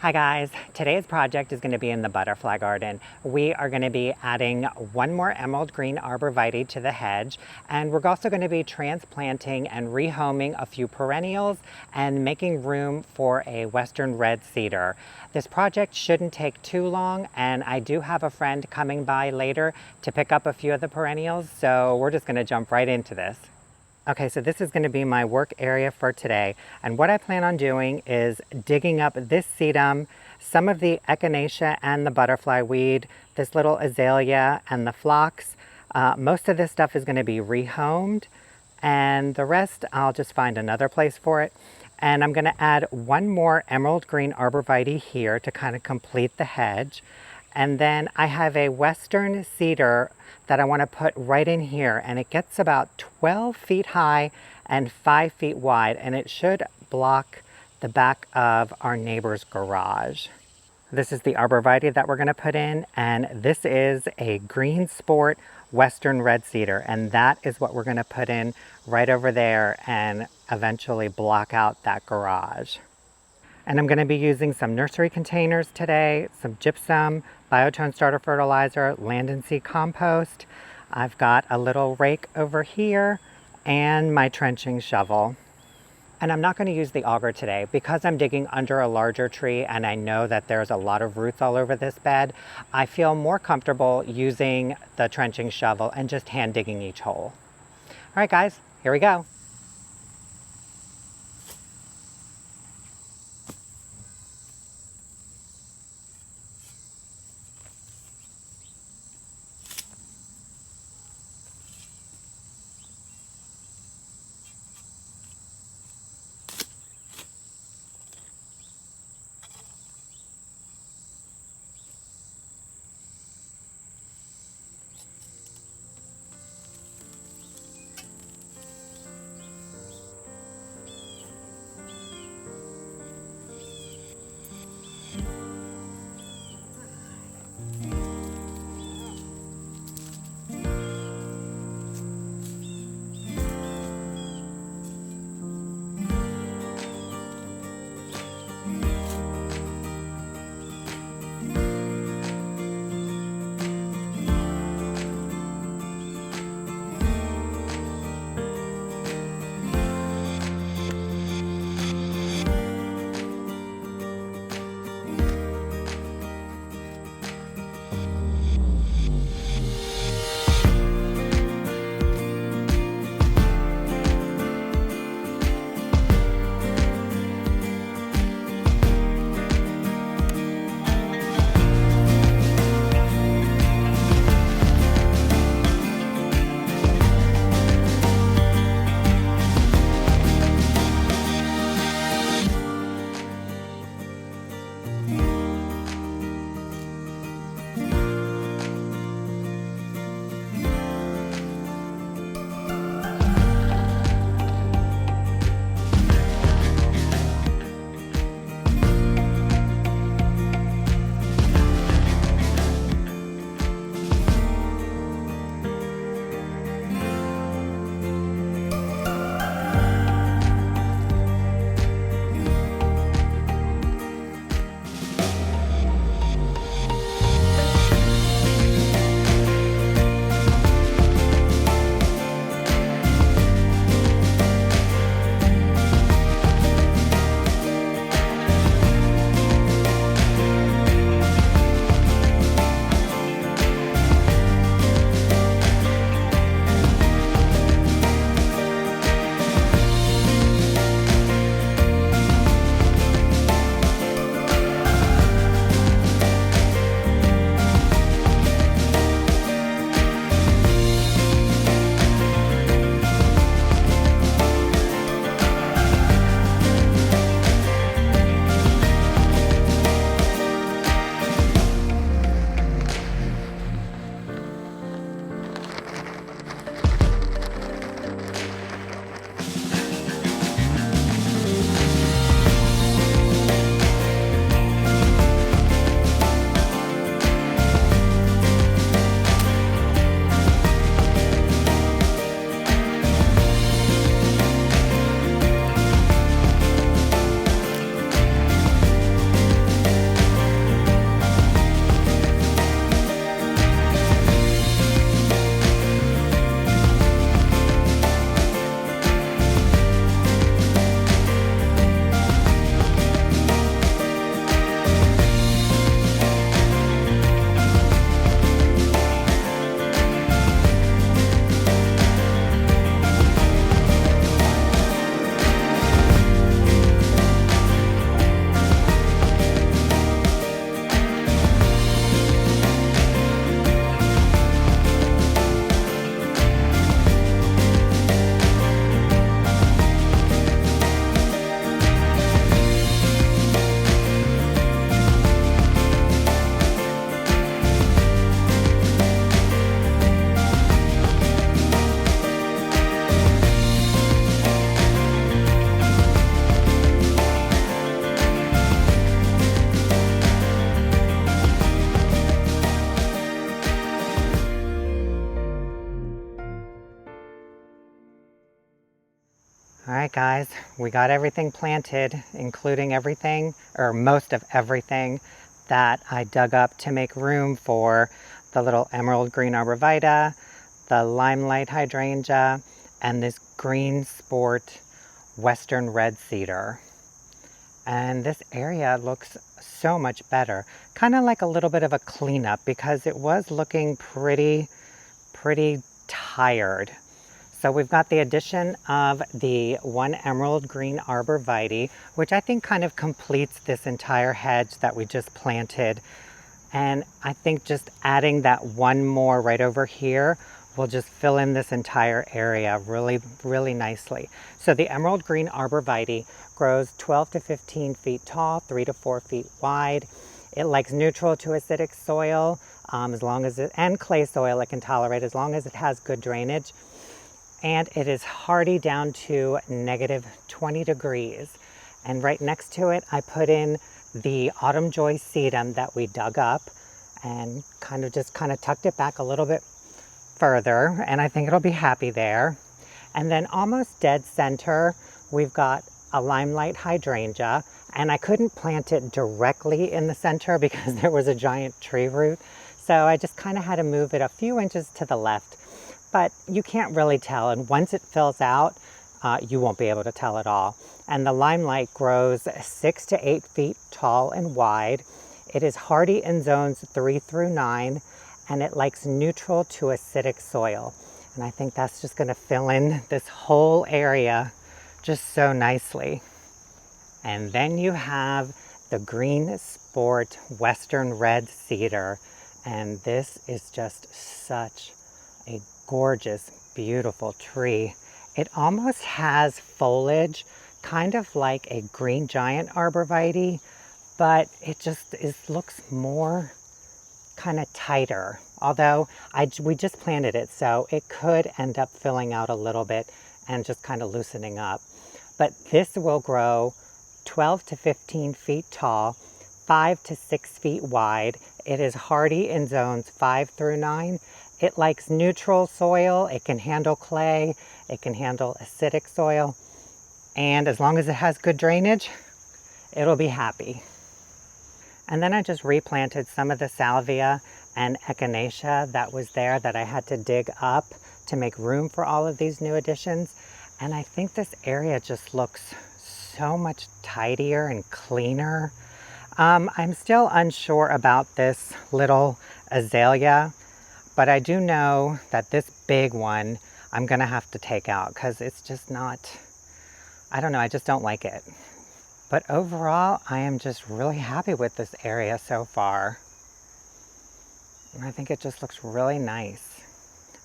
Hi guys, today's project is going to be in the butterfly garden. We are going to be adding one more emerald green arborvitae to the hedge, and we're also going to be transplanting and rehoming a few perennials and making room for a western red cedar. This project shouldn't take too long, and I do have a friend coming by later to pick up a few of the perennials, so we're just going to jump right into this. Okay, so this is going to be my work area for today. And what I plan on doing is digging up this sedum, some of the echinacea and the butterfly weed, this little azalea and the phlox. Most of this stuff is going to be rehomed, and the rest I'll just find another place for it. And I'm going to add one more emerald green arborvitae here to kind of complete the hedge. And then I have a western cedar that I want to put right in here, and it gets about 12 feet high and 5 feet wide, and it should block the back of our neighbor's garage. This is the arborvitae that we're going to put in, and this is a green sport western red cedar, and that is what we're going to put in right over there and eventually block out that garage. And I'm going to be using some nursery containers today, some gypsum, biotone starter fertilizer, land and seed compost. I've got a little rake over here and my trenching shovel. And I'm not going to use the auger today because I'm digging under a larger tree and I know that there's a lot of roots all over this bed. I feel more comfortable using the trenching shovel and just hand digging each hole. All right guys, here we go. right, guys, we got everything planted, including everything, or most of everything that I dug up to make room for the little emerald green arborvitae, the limelight hydrangea, and this green sport western red cedar. And this area looks so much better. Kind of like a little bit of a cleanup because it was looking pretty tired. So we've got the addition of the one emerald green arborvitae, which I think kind of completes this entire hedge that we just planted. And I think just adding that one more right over here will just fill in this entire area really nicely. So the emerald green arborvitae grows 12 to 15 feet tall, 3 to 4 feet wide. It likes neutral to acidic soil, and clay soil it can tolerate as long as it has good drainage. And it is hardy down to negative 20 degrees. And right next to it, I put in the autumn joy sedum that we dug up and kind of tucked it back a little bit further, and I think it'll be happy there. And then almost dead center, we've got a limelight hydrangea, and I couldn't plant it directly in the center because there was a giant tree root. So I just kind of had to move it a few inches to the left. But you can't really tell, and once it fills out, you won't be able to tell at all. And the limelight grows 6 to 8 feet tall and wide. It is hardy in zones 3 through 9, and it likes neutral to acidic soil. And I think that's just gonna fill in this whole area just so nicely. And then you have the green sport western red cedar, and this is just such a gorgeous, beautiful tree. It almost has foliage, kind of like a green giant arborvitae, but it just looks more kind of tighter. Although we just planted it, so it could end up filling out a little bit and just kind of loosening up. But this will grow 12 to 15 feet tall, 5 to 6 feet wide. It is hardy in zones 5 through 9. It likes neutral soil, it can handle clay, it can handle acidic soil, and as long as it has good drainage, it'll be happy. And then I just replanted some of the salvia and echinacea that was there that I had to dig up to make room for all of these new additions. And I think this area just looks so much tidier and cleaner. I'm still unsure about this little azalea, but I do know that this big one I'm gonna have to take out because it's just not, I don't know, I just don't like it. But overall, I am just really happy with this area so far. And I think it just looks really nice.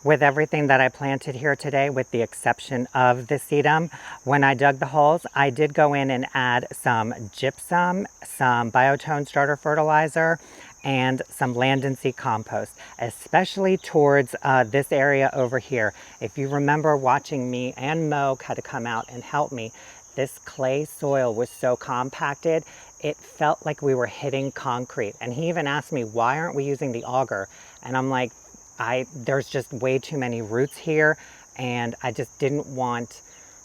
With everything that I planted here today, with the exception of the sedum, when I dug the holes, I did go in and add some gypsum, some biotone starter fertilizer, and some land and sea compost, especially towards this area over here. If you remember watching me and Mo had to come out and help me, this clay soil was so compacted, it felt like we were hitting concrete. And he even asked me, why aren't we using the auger? And I'm like, there's just way too many roots here, and I just didn't want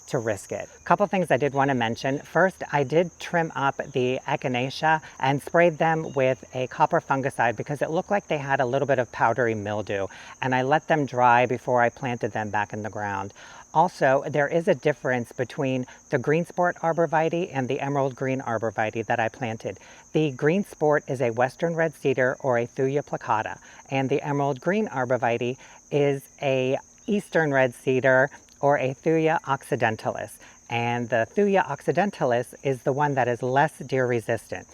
to risk it. A couple things I did want to mention. First, I did trim up the echinacea and sprayed them with a copper fungicide because it looked like they had a little bit of powdery mildew, and I let them dry before I planted them back in the ground. Also, there is a difference between the green sport arborvitae and the emerald green arborvitae that I planted. The green sport is a western red cedar or a Thuya plicata, and the emerald green arborvitae is a eastern red cedar or a Thuya occidentalis. And the Thuya occidentalis is the one that is less deer resistant.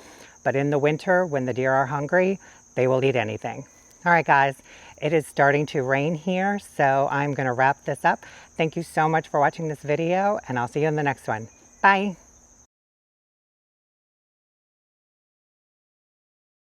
But in the winter, when the deer are hungry, they will eat anything. All right, guys, it is starting to rain here, so I'm gonna wrap this up. Thank you so much for watching this video, and I'll see you in the next one. Bye.